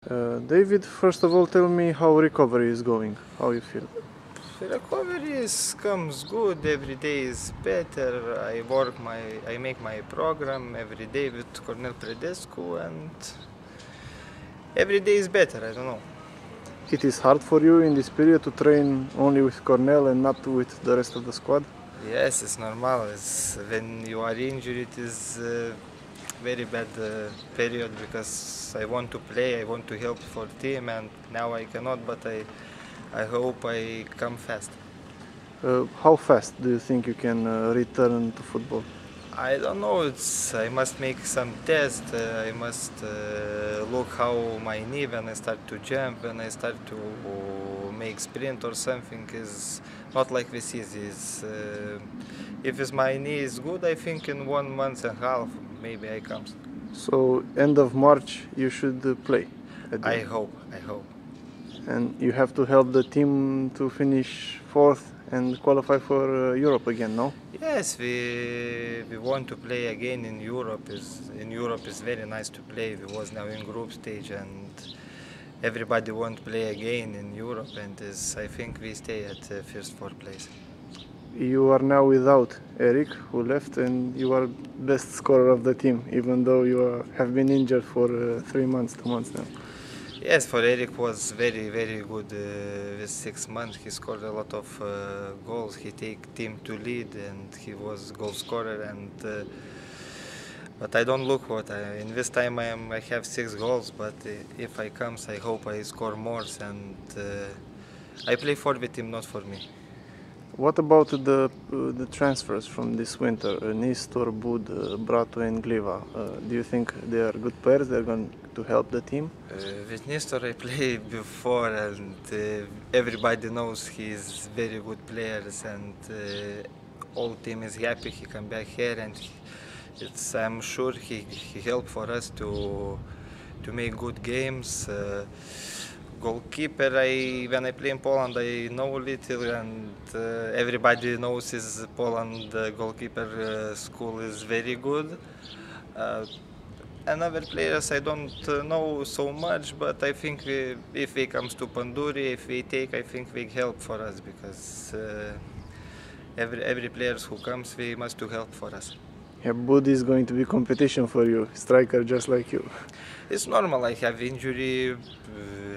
David, first of all, tell me how recovery is going, how you feel. Recovery comes good. Every day is better. I make my program every day with Cornel Predescu, and every day is better. I don't know. It is hard for you in this period to train only with Cornel and not with the rest of the squad? Yes, it's normal. When you are injured, it is very bad period because I want to play, I want to help for team, and now I cannot. But I hope I come fast. How fast do you think you can return to football? I don't know. I must make some tests. I must look how my knee when I start to jump, when I start to make sprint or something is not like this easy. If my knee is good, I think in 1 month and a half maybe I come. So end of March you should play. I hope. And you have to help the team to finish fourth and qualify for Europe again, no? Yes, we want to play again in Europe. In Europe is very nice to play. We was now in group stage and everybody want to play again in Europe, and I think we stay at first fourth place. You are now without Eric, who left, and you are best scorer of the team, even though you have been injured for 2 months now. Yes, for Eric was very, very good with 6 months. He scored a lot of goals. He take team to lead, and he was goal scorer. But I don't look in this time. I have 6 goals. But if I comes, I hope I score more. And I play for the team, not for me. What about the transfers from this winter? Nistor, Bud, Bratu, and Gliva. Do you think they are good players? They're going to help the team? With Nistor I played before, and everybody knows he's very good player, and all team is happy he come back here, and I'm sure he helped for us to make good games. Goalkeeper, when I play in Poland, I know little, and everybody knows his Poland goalkeeper school is very good. And other players I don't know so much, but I think if he comes to Panduri, if we take, I think we help for us, because every players who comes, we must to help for us. Yeah, Bud is going to be competition for you, striker just like you. It's normal. I have injury,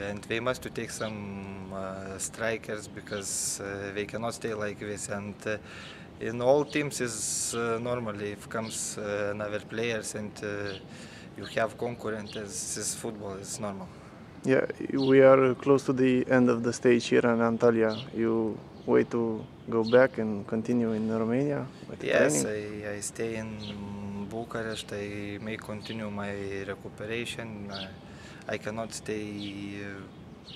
and we must to take some strikers, because they cannot stay like this. And in all teams is normally if comes another players and you have concurrent, as football is normal. Yeah, we are close to the end of the stage here in Antalya. You wait to go back and continue in Romania? Yes, I stay in Bucharest. I may continue my recuperation. I cannot stay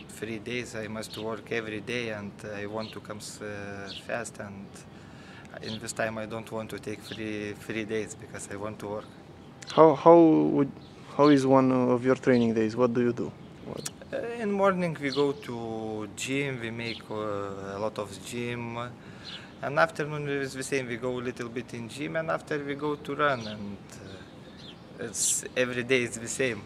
3 days. I must work every day, and I want to come fast. And in this time, I don't want to take 3 days because I want to work. How is one of your training days? What do you do? In morning we go to gym. We make a lot of gym. And afternoon is the same. We go a little bit in gym, and after we go to run. And every day is the same.